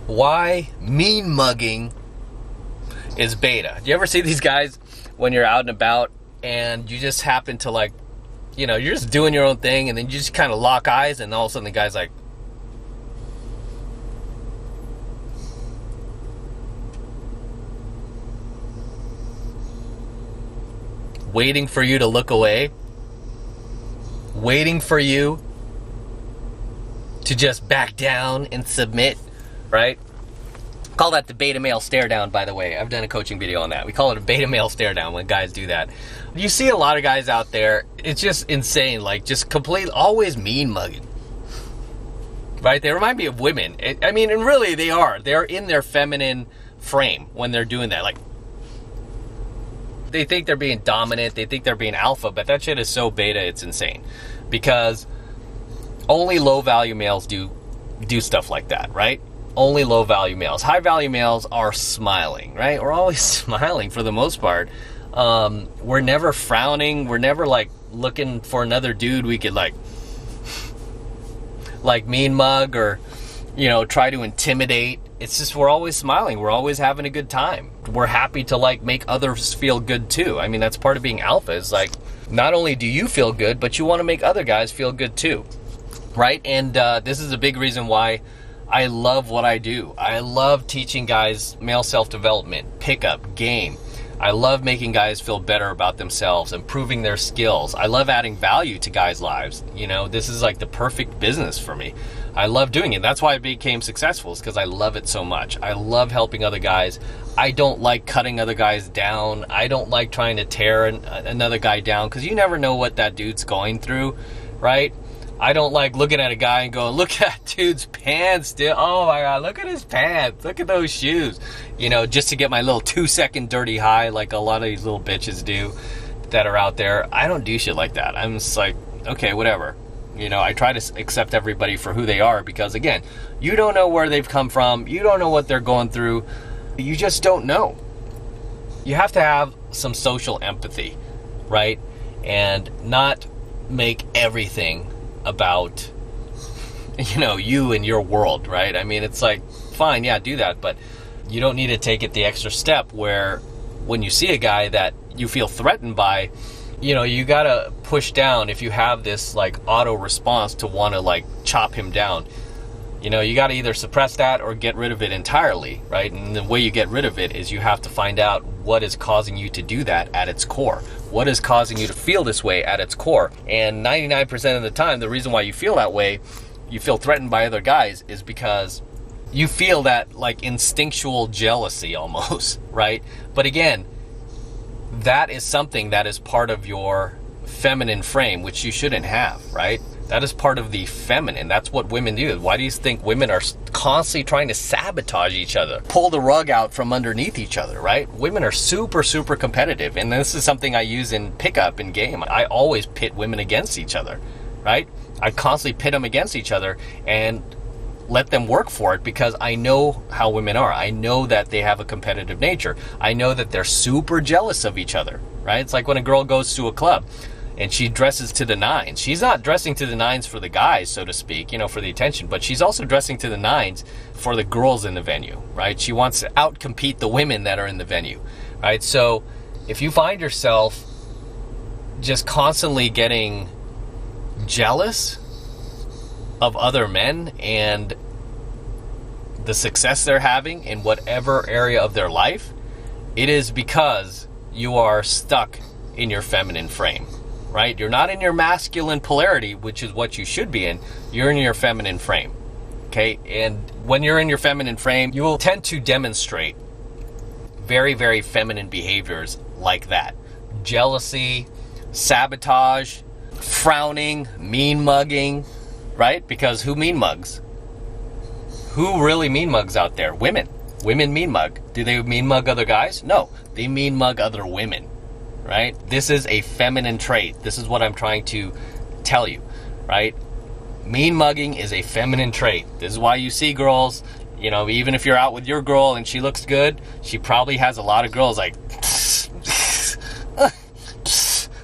why mean mugging is beta. Do you ever see these guys when you're out and about and you just happen to, like, you know, you're just doing your own thing and then you just kind of lock eyes and all of a sudden the guy's like, waiting for you to look away, waiting for you to just back down and submit, right? Call that the beta male stare down, by the way. I've done a coaching video on that. We call it a beta male stare down when guys do that. You see a lot of guys out there, it's just insane, like just completely, always mean mugging, right? They remind me of women. I mean, and really they are. They're in their feminine frame when they're doing that. Like, they think they're being dominant, they think they're being alpha, but that shit is so beta, it's insane. Because only low value males do stuff like that, right? Only low value males. High value males are smiling, right? We're always smiling for the most part. We're never frowning. We're never like looking for another dude we could like mean mug or, you know, try to intimidate. It's just, we're always smiling. We're always having a good time. We're happy to like make others feel good too. I mean, that's part of being alpha, is like, not only do you feel good, but you want to make other guys feel good too, right? And this is a big reason why I love what I do. I love teaching guys male self-development, pickup, game. I love making guys feel better about themselves, improving their skills. I love adding value to guys' lives. You know, this is like the perfect business for me. I love doing it. That's why I became successful, is because I love it so much. I love helping other guys. I don't like cutting other guys down. I don't like trying to tear another guy down, because you never know what that dude's going through, right? I don't like looking at a guy and going, look at that dude's pants, dude. Oh my God, look at his pants. Look at those shoes. You know, just to get my little 2-second dirty high like a lot of these little bitches do that are out there. I don't do shit like that. I'm just like, okay, whatever. You know, I try to accept everybody for who they are, because again, you don't know where they've come from. You don't know what they're going through. You just don't know. You have to have some social empathy, right? And not make everything about, you know, you and your world, right? I mean, it's like, fine, yeah, do that, but you don't need to take it the extra step where when you see a guy that you feel threatened by, you know, you gotta push down. If you have this like auto response to want to like chop him down, you know, you gotta either suppress that or get rid of it entirely, right? And the way you get rid of it is you have to find out what is causing you to do that at its core. What is causing you to feel this way at its core? And 99% of the time, the reason why you feel that way, you feel threatened by other guys, is because you feel that like instinctual jealousy almost, right? But again, that is something that is part of your feminine frame, which you shouldn't have, right? That is part of the feminine. That's what women do. Why do you think women are constantly trying to sabotage each other, pull the rug out from underneath each other, right? Women are super, super competitive. And this is something I use in pickup and game. I always pit women against each other, right? I constantly pit them against each other and let them work for it, because I know how women are. I know that they have a competitive nature. I know that they're super jealous of each other, right? It's like when a girl goes to a club and she dresses to the nines. She's not dressing to the nines for the guys, so to speak, you know, for the attention, but she's also dressing to the nines for the girls in the venue, right? She wants to outcompete the women that are in the venue, right? So if you find yourself just constantly getting jealous of other men and the success they're having in whatever area of their life, it is because you are stuck in your feminine frame, right? You're not in your masculine polarity, which is what you should be in. You're in your feminine frame, okay? And when you're in your feminine frame, you will tend to demonstrate very, very feminine behaviors like that. Jealousy, sabotage, frowning, mean mugging, right? Because who mean mugs? Who really mean mugs out there? Women. Women mean mug. Do they mean mug other guys? No, they mean mug other women, right? This is a feminine trait. This is what I'm trying to tell you, right? Mean mugging is a feminine trait. This is why you see girls, you know, even if you're out with your girl and she looks good, she probably has a lot of girls like,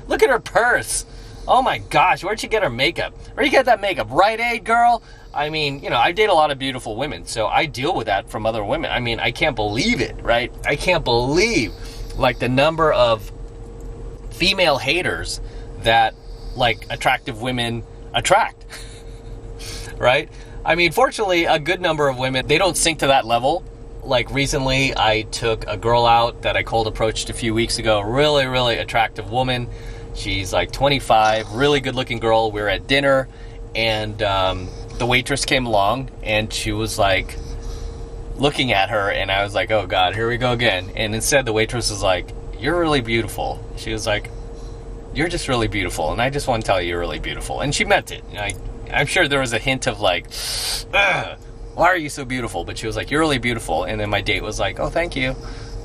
look at her purse. Oh my gosh, where'd she get her makeup? Where'd you get that makeup? Rite Aid, girl? I mean, you know, I date a lot of beautiful women, so I deal with that from other women. I mean, I can't believe it, right? I can't believe, like, the number of female haters that, like, attractive women attract, right? I mean, fortunately, a good number of women, they don't sink to that level. Like, recently, I took a girl out that I cold approached a few weeks ago, really, really attractive woman. She's like 25, really good-looking girl. We were at dinner, and the waitress came along, and she was like looking at her, and I was like, oh God, here we go again. And instead the waitress was like, you're really beautiful. She was like, you're just really beautiful, and I just want to tell you you're really beautiful. And she meant it. You know, I'm sure there was a hint of like, why are you so beautiful? But she was like, you're really beautiful. And then my date was like, oh, thank you.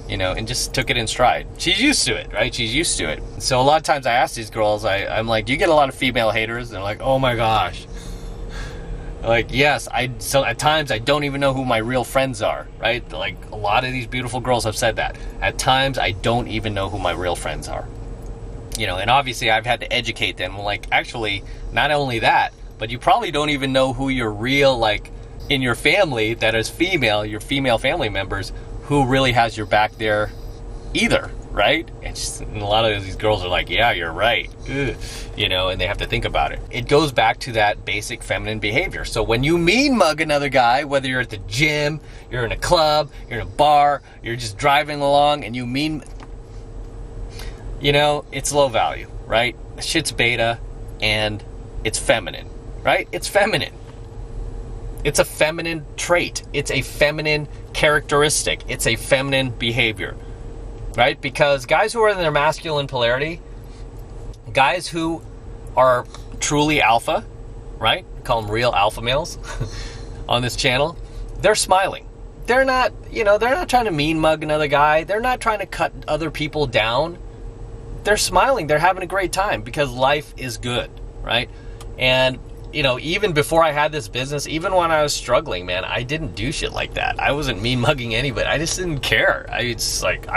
You know, and just took it in stride. She's used to it, right? She's used to it. So a lot of times I ask these girls, I'm like, do you get a lot of female haters? And they're like, oh my gosh. Like, yes, so at times I don't even know who my real friends are, right? Like, a lot of these beautiful girls have said that. At times I don't even know who my real friends are. You know, and obviously I've had to educate them. Like, actually, not only that, but you probably don't even know who your real, like, in your family that is female, your female family members, who really has your back there either, right? And a lot of these girls are like, yeah, you're right. Ugh. You know, and they have to think about it. It goes back to that basic feminine behavior. So when you mean mug another guy, whether you're at the gym, you're in a club, you're in a bar, you're just driving along and you mean, you know, it's low value, right? Shit's beta and it's feminine, right? It's feminine. It's a feminine trait. It's a feminine characteristic. It's a feminine behavior, right? Because guys who are in their masculine polarity, guys who are truly alpha, right? We call them real alpha males on this channel. They're smiling. They're not, you know, they're not trying to mean mug another guy. They're not trying to cut other people down. They're smiling. They're having a great time because life is good, right? And you know, even before I had this business, even when I was struggling, man, I didn't do shit like that. I wasn't mean mugging anybody. I just didn't care. I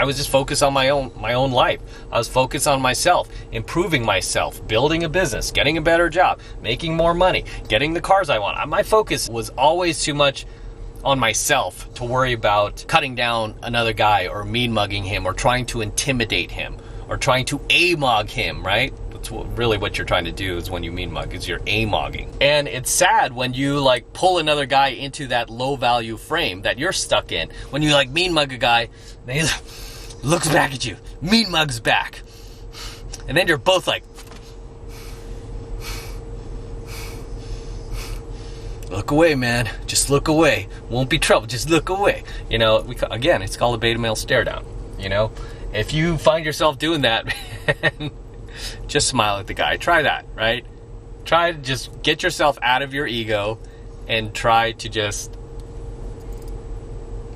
was just focused on my own life. I was focused on myself, improving myself, building a business, getting a better job, making more money, getting the cars I want. My focus was always too much on myself to worry about cutting down another guy or mean mugging him or trying to intimidate him or trying to a-mog him, right? That's really what you're trying to do is when you mean mug, is you're a-mogging. And it's sad when you like pull another guy into that low value frame that you're stuck in. When you like mean mug a guy, and he looks back at you, mean mug's back. And then you're both like, look away, man. Just look away. Won't be trouble. Just look away. You know, again, it's called a beta male stare down. You know, if you find yourself doing that, man, just smile at the guy. Try that, right? Try to just get yourself out of your ego and try to just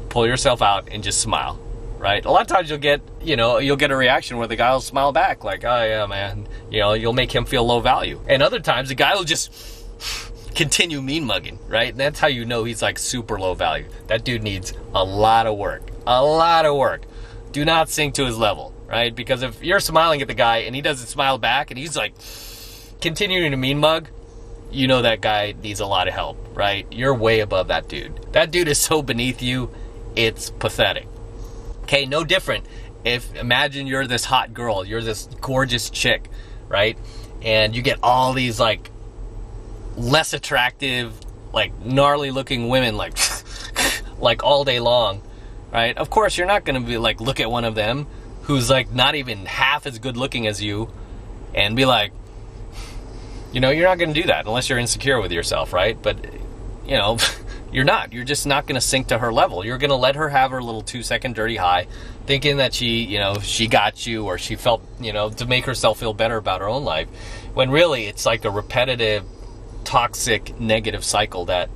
pull yourself out and just smile, right? A lot of times you'll get a reaction where the guy will smile back like, oh yeah, man. You know, you'll make him feel low value. And other times the guy will just continue mean mugging, right? And that's how you know he's like super low value. That dude needs a lot of work. A lot of work. Do not sink to his level, right? Because if you're smiling at the guy and he doesn't smile back and he's like continuing to mean mug, you know that guy needs a lot of help, right? You're way above that dude. That dude is so beneath you, it's pathetic. Okay, no different if, imagine you're this hot girl, you're this gorgeous chick, right? And you get all these like less attractive, like gnarly looking women like like all day long, right? Of course you're not going to be like look at one of them who's like not even half as good looking as you and be like, you know, you're not going to do that unless you're insecure with yourself, right? But you know, you're just not going to sink to her level. You're going to let her have her little 2-second dirty high thinking that she got you or she felt, to make herself feel better about her own life, when really it's like a repetitive toxic negative cycle that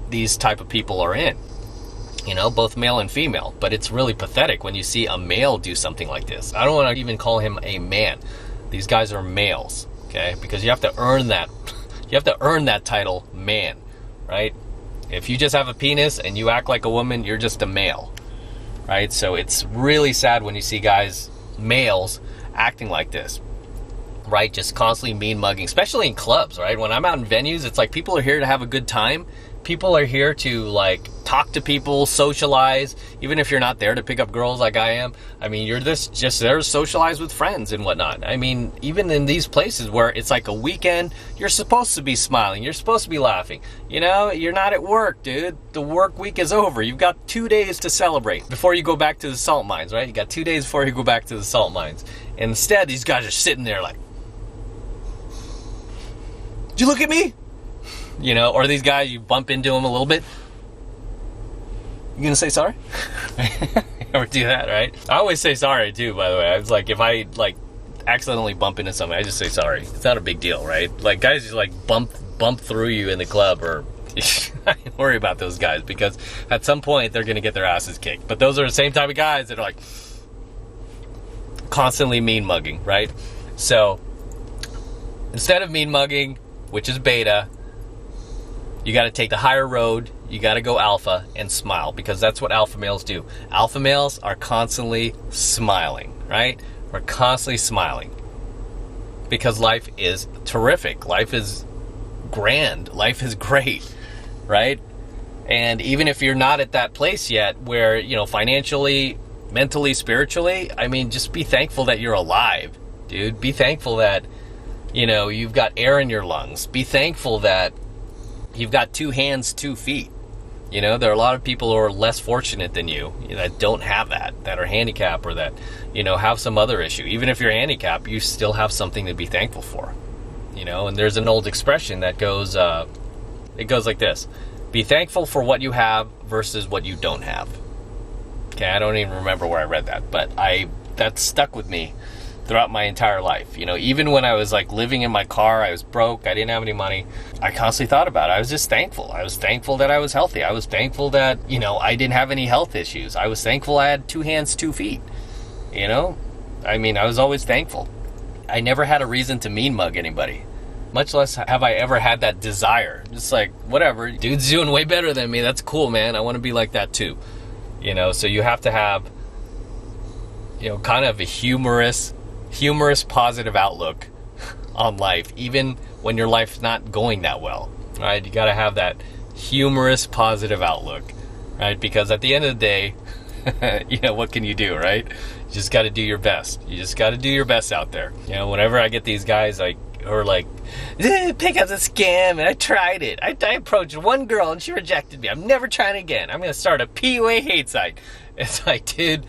these type of people are in, both male and female. But it's really pathetic when you see a male do something like this. I don't want to even call him a man. These guys are males, okay? Because you have to earn that. You have to earn that title, man, right? If you just have a penis and you act like a woman, you're just a male, right? So it's really sad when you see guys, males, acting like this. right? Just constantly mean mugging, especially in clubs, right? When I'm out in venues, it's like people are here to have a good time. People are here to like talk to people, socialize, even if you're not there to pick up girls like I am. I mean, you're just there to socialize with friends and whatnot. I mean, even in these places where it's like a weekend, you're supposed to be smiling. You're supposed to be laughing. You know, you're not at work, dude. The work week is over. You've got 2 days to celebrate before you go back to the salt mines, right? You got 2 days before you go back to the salt mines. And instead, these guys are sitting there like, did you look at me? You know, or these guys, you bump into them a little bit. You gonna say sorry? Ever do that, right? I always say sorry too, by the way. I was like, if I like accidentally bump into somebody, I just say sorry. It's not a big deal, right? Like guys just like bump through you in the club, or I don't worry about those guys, because at some point they're gonna get their asses kicked. But those are the same type of guys that are like constantly mean mugging, right? So instead of mean mugging, which is beta, you got to take the higher road. You got to go alpha and smile, because that's what alpha males do. Alpha males are constantly smiling, right? We're constantly smiling because life is terrific. Life is grand. Life is great, right? And even if you're not at that place yet where, you know, financially, mentally, spiritually, I mean, just be thankful that you're alive, dude. Be thankful that, you know, you've got air in your lungs. Be thankful that you've got 2 hands, 2 feet. You know, there are a lot of people who are less fortunate than you that don't have that are handicapped, or that, you know, have some other issue. Even if you're handicapped, you still have something to be thankful for. You know, and there's an old expression that goes, it goes like this: be thankful for what you have versus what you don't have. Okay, I don't even remember where I read that, but that stuck with me throughout my entire life. You know, even when I was like living in my car, I was broke, I didn't have any money, I constantly thought about it. I was just thankful. I was thankful that I was healthy. I was thankful that, you know, I didn't have any health issues. I was thankful I had 2 hands, 2 feet. You know, I mean, I was always thankful. I never had a reason to mean mug anybody, much less have I ever had that desire. Just like, whatever, dude's doing way better than me, that's cool, man, I want to be like that too. You know, so you have to have, you know, kind of a humorous, positive outlook on life, even when your life's not going that well, right? You got to have that humorous, positive outlook, right? Because at the end of the day, you know, what can you do, right? You just got to do your best. You just got to do your best out there. You know, whenever I get these guys like, who are like, pickup's a scam, and I tried it. I approached one girl and she rejected me. I'm never trying again. I'm going to start a PUA hate site. It's like, dude,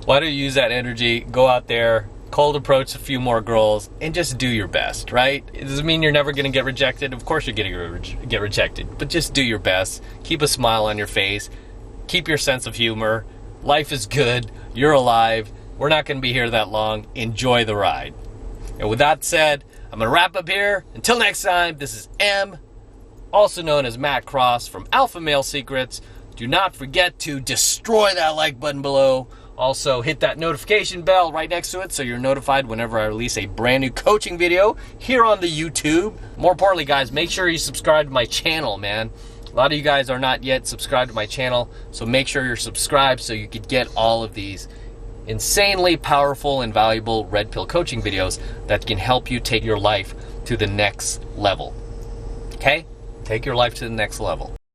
why don't you use that energy, go out there, cold approach a few more girls, and just do your best, right? It doesn't mean you're never going to get rejected. Of course you're going to get rejected, but just do your best. Keep a smile on your face. Keep your sense of humor. Life is good. You're alive. We're not going to be here that long. Enjoy the ride. And with that said, I'm going to wrap up here. Until next time, this is M, also known as Matt Cross from Alpha Male Secrets. Do not forget to destroy that like button below. Also, hit that notification bell right next to it so you're notified whenever I release a brand new coaching video here on the YouTube. More importantly, guys, make sure you subscribe to my channel, man. A lot of you guys are not yet subscribed to my channel, so make sure you're subscribed so you could get all of these insanely powerful and valuable red pill coaching videos that can help you take your life to the next level. Okay? Take your life to the next level.